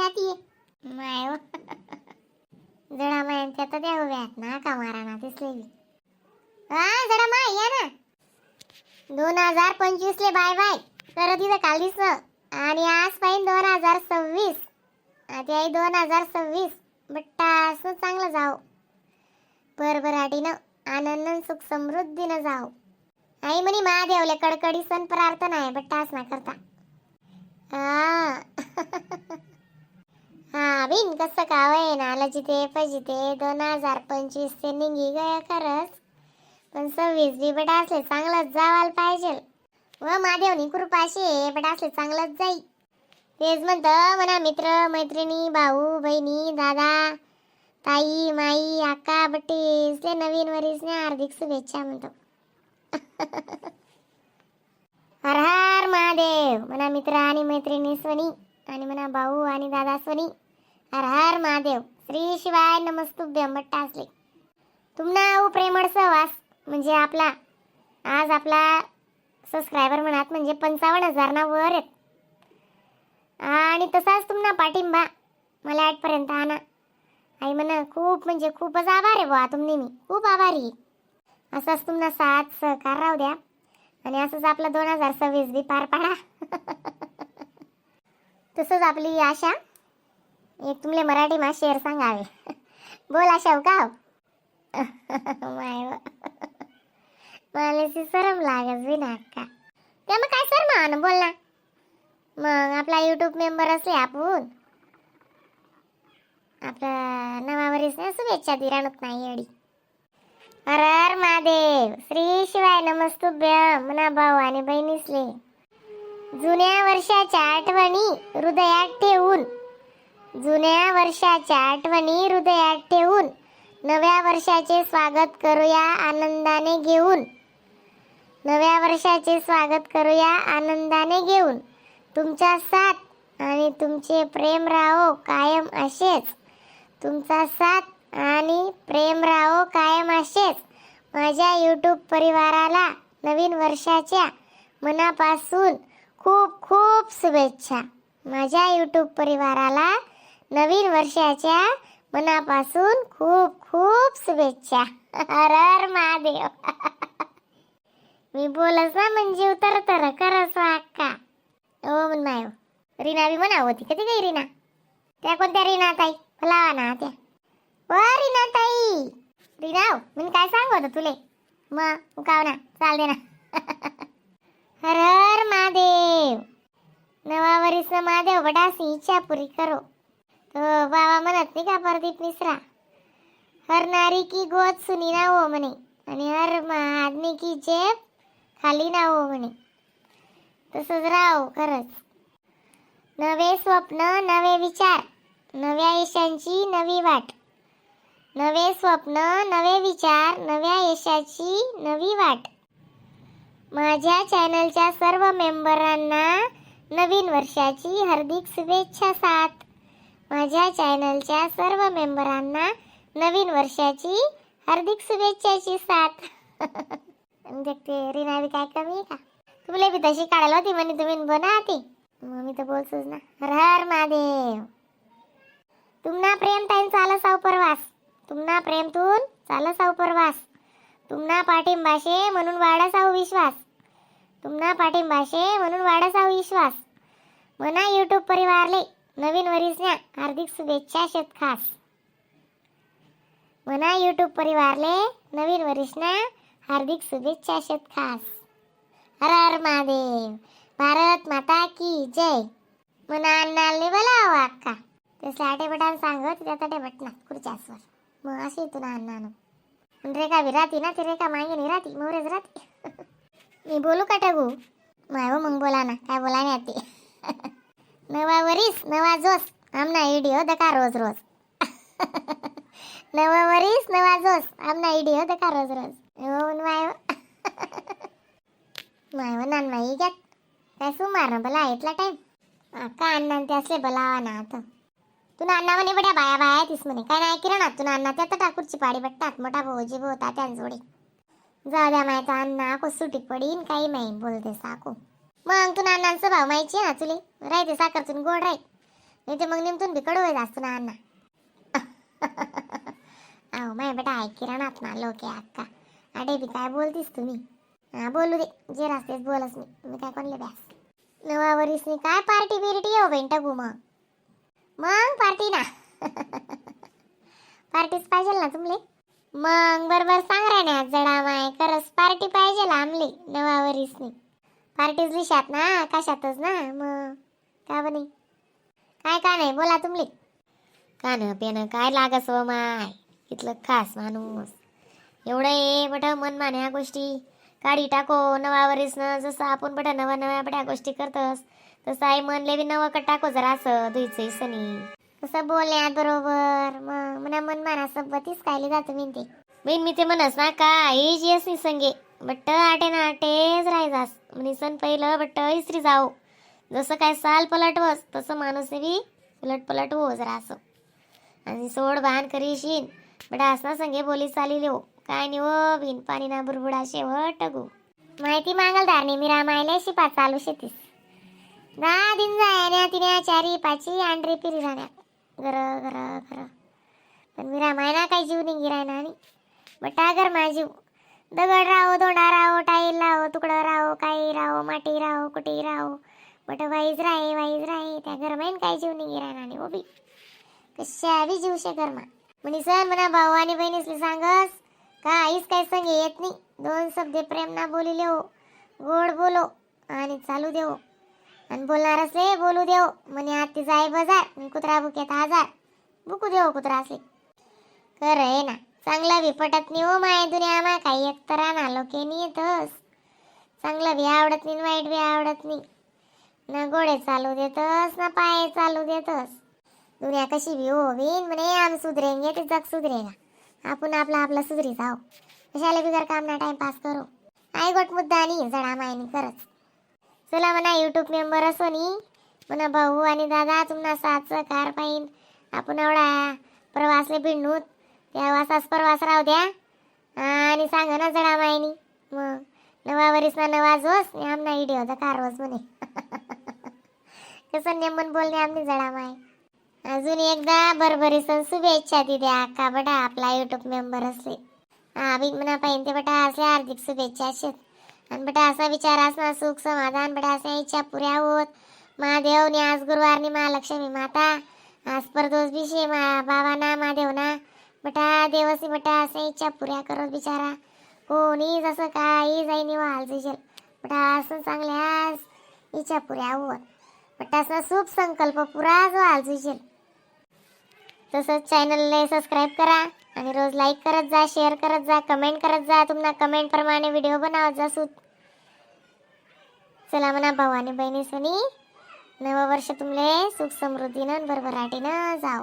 आती है माय हो. जडा माय त्या तर द्या उभ्यात ना का मारा ना दिसले बी. हा जडा माय या ना. 2025 ले बाय बाय करत इथं काल दिस आणि आज पाहिजे 2026. आता आहे 2026. बट्टा असं चांगलं जाओ भरभराटीनं आनंद सुख समृद्धीनं जाओ. आई म्हणी महादेवले कडकडी सण प्रार्थना आहे बट्टा असं ना करता. हा बिन कसं कावय नाला जिथे पजिते 2025 ते निघी गया खरंच. पण 26 बी बटा असले चांगलंच जावायला पाहिजे व महादेवनी कृपाशी बटा असले चांगलंच जाई. तेच म्हणतं म्हणा मित्र मैत्रिणी भाऊ बहिणी दादा ताई माई आका बट्टीसले नवीन वरीसने हार्दिक शुभेच्छा म्हणतो. हर हर महादेव म्हणा मित्र आणि मैत्रिणी स्वनी आणि म्हणा भाऊ आणि दादा स्वनी. हर हर महादेव. श्री शिवाय नमस्तुभ्यं बट्टा असले. तुम्हाला प्रेमळ सहवास म्हणजे आपला आज आपला सबस्क्रायबर म्हणत म्हणजे 55,000 ना वर आहेत. आणि तसाच तुम्हाला पाठिंबा मला आजपर्यंत आणा. आई म्हणा खूप म्हणजे खूपच आभार आहे बुवा तुम्ही. मी खूप आभारी. असंच तुम्हाला साथ सहकार राहू द्या आणि असंच आपला 2026 बी पार पाडा. तसंच आपली आशा एक तुमले मराठी मा शेर सांगावे. बोल आशा हो का. माय मला सरम लागत बी ना का त्या मग काय सर मान बोल ना. मग आपला YouTube मेंबर असले आपण आपला नवावरीस शुभेच्छा दिराणत नाही एवढी. हर हर महादेव. श्री शिवाय नमस्तुभ्यं म्हणा भाऊ आणि बहिणीसले. जुन्या वर्षाच्या आठवणी हृदयात ठेवून जुन्या वर्षाच्या आठवणी हृदयात ठेवून नव्या वर्षाचे स्वागत करूया आनंदाने घेऊन. नव्या वर्षाचे स्वागत करूया आनंदाने घेऊन. तुमचा साथ आणि तुमचे प्रेम राहो कायम असेच. तुमचा साथ आणि प्रेम राहो कायम असेच. माझ्या YouTube परिवाराला नवीन वर्षाच्या मनापासून खूप खूप शुभेच्छा. माझ्या YouTube परिवाराला नवीन वर्षाच्या मनापासून खूप खूप शुभेच्छा. हर हर महादेव. मी बोलस ना म्हणजे उतर करस अक्का. ओ म्हण माय रीना बी म्हणा होती कधी काही रीना. त्या कोणत्या रीना ताई फलावा ना त्या व रीना ताई. रीना मी काय सांगू होतं तुले मग उकाव ना चाल दे ना. हर हर महादेव. नवा वरीस महादेव बडासी इच्छा पुरी करो. तो बाबा म्हणत नाही का प्रदीप मिश्रा हर नारी की गोद सुनी ना हो म्हणे आणि हर आदमी की जेब खाली ना हो म्हणे. तसंच राहो खरंच. नवे स्वप्न नवे विचार नव्या यशांची नवी वाट. नवे स्वप्न नवे विचार नव्या यशाची नवी वाट. माझ्या चॅनलच्या सर्व मेंबरांना नवीन वर्षाची हार्दिक शुभेच्छा साथ. माझ्या चॅनलच्या सर्व मेंबरांना नवीन वर्षाची हार्दिक शुभेच्छाची साथ. देखते रीना बी काय कमी आहे का. तुला बी तशी काढायला होती म्हणे तुम्ही बनाती मग मी तर बोलतोच ना. हर हर महादेव. तुम्हाला प्रेम ताईन चाला साव परवास. तुम्हाला प्रेमतून चाला साव परवास. तुम्हाला पाठिंबाशे म्हणून वाढा साव विश्वास. तुम्हाला पाठिंबाशे म्हणून वाढा साव विश्वास. म्हणा YouTube परिवारले नवीन वरीसच्या हार्दिक शुभेच्छा शेत खास. म्हणा YouTube परिवारले नवीन वरीसना हार्दिक शुभेच्छा शेत खास. हर हर महादेव. भारत माता की जय. म्हणा अन्नालने बोलावं अक्का. तसले आटे बटान सांगत त्यात आटे बटना खुर्च्यासवर मग अशी येतो ना अन्नानं. रेखा बी राहती ना ती रेखा मागे नाही राहती मोरेच राहते. मी बोलू का टाकू माय मग बोला ना काय बोला नाही ते. नवा वरीस नवा जोस आमना व्हिडिओ दका रोज रोज. नवा वरीस नवा जोस आमना व्हिडिओ दका रोज रोज. माय माय नान माई घ्यात काय सुमार भला इतला टाइम का अण्णा ते असले भलावा ना. आता तुला अण्णा म्हणे बड्या बाया बाया तीस म्हणे काय नाही किरण तुला अण्णा त्या टाकूरची पाडी बट्टात मोठा भाऊजी भाऊ तात्यान जोडे. जाऊ द्या माहिती अण्णा को सुटी पडीन काही माही बोलते साकू. मग तुला अण्णांचं भाव माहिती ना तुले राहते साखर तुम्ही गोड राहील नाही ते मग नेमतून बी कडू असतो ना अण्णा. अहो माय बेटा आहे किराणात ना लोक अक्का अडे बी काय बोलतीस तुम्ही. हा बोलू दे जे रास्तेच बोलस मी काय कोणले बॅस. नवा वरीसनी काय पार्टी बिर्टी येऊ बेंटा गु मग पार्टी ना. पार्टीच पाहिजे ना तुमले. मग बरोबर सांग रे ना जडा माय खरंच पार्टी पाहिजे आमले नवा वरीसनी. पार्टीच दिशात ना कशातच ना मग का बनी काय का नाही बोला तुमले. खाणं पिणं काय लागस व माय इथलं खास माणूस एवढं ये बट मन मान्या गोष्टी काढी टाको नवा वरीसनं जसं आपण बट नवा नव्या बड्या गोष्टी करतस तसं आई म्हणले बी नवं का टाको जरा असं दुईचं इसनी तसं बोलण्यात बरोबर मग मना मन माना सबतीच कायले जातं मी ते बहीण मी ते म्हणस ना का हीच येस नि संगे बट्ट आटे ना आटेच राहायचास म्हणे सण पहिलं बट्ट इसरी जाओ जसं काय साल पलटवस तसं माणूस बी उलट पलट हो जरा असं आणि सोड बाण करीशीन बडा असना संगे बोली चाली लेव काय नि हो बिन पाणी ना बुरबुडा शेवट गो माहिती मागलदारनी मी रामायला शिपा चालू शेतीस 10 दिन जाया तिने चारी पाची आंड्री पिरी जाण्या घर घर घर पण मी रामायणा काही जीव नाही गिरायना आणि बटा घर माझी दगड राहो दोंडा राहो टाईल राहो तुकडं राहो काही राहो माटी राहो कुठेही राहो बट वाईज राहे त्या घरमाईन काही जीव नाही गिरायना आणि ओबी कशा बी जीवशे घरमा म्हणी सर म्हणा भाऊ आणि बहिणीसले सांगस का आईच काय संगे येत नाही 2 शब्द प्रेम ना बोली लेव गोड बोलो आणि चालू देव आणि बोलणार असले बोलू देव म्हणे आती जाय बाजार कुत्रा बुक्यात 1000 बुकू देव कुत्रा असले खरं आहे ना चांगलं बी पटत नाही हो माय दुनिया मा काही एकतरा ना लोके नाही येतस चांगलं बी आवडत नाही वाईट बी आवडत नाही ना गोडे चालू देतस ना पाय चालू देतस दुनिया कशी बी हो बीन म्हणे आम सुधरेंगे ते जग सुधरेगा आपण आपला सुधरी जाओ कशाला बिगर काम ना टाइम पास करो आई गोट मुद्दा नाही जडा मायनी करत चला म्हणा यूट्यूब मेंबर असो नी म्हणा भाऊ आणि दादा तुम्हाला साथ सहकार पाहिन आपण एवढा प्रवासले भिडणूत त्या वासास प्रवास राहू द्या आणि सांगा ना जडा मायनी मग नवा वरीस ना नवा जोस आमना इडी होता कारवस म्हणे. कसं नेमन बोलणे आमने जडा माय अजून एकदा बरबरीसन शुभेच्छा दिल्या का बटा आपला यूट्यूब मेंबर असले हा बी म्हणा पाहिजे ते बटा असले हार्दिक शुभेच्छा असत आणि बटा असा विचार असणार सुख समाधान बटा असा इच्छा पुऱ्या होत महादेवनी आज गुरुवारनी महालक्ष्मी माता आज परदोष विषय बाबा ना महादेव ना बटा देवसी बटा असा इच्छा पुऱ्या करत बिचारा कोणी जसं काही जाईनी वाल जाईल बटा असं चांगल्या इच्छा पुऱ्या होत बटा असा शुभ संकल्प पुरा जो आलजील तसंच चॅनलला सबस्क्राईब करा आणि रोज लाईक करत जा शेअर करत जा कमेंट करत जा तुम्हाला कमेंट प्रमाणे व्हिडिओ बनवत जा सूत चला म्हणा भाऊ आणि बहिणी सनी नवं वर्ष तुमले सुख समृद्धीनं भरभराटीनं जाओ.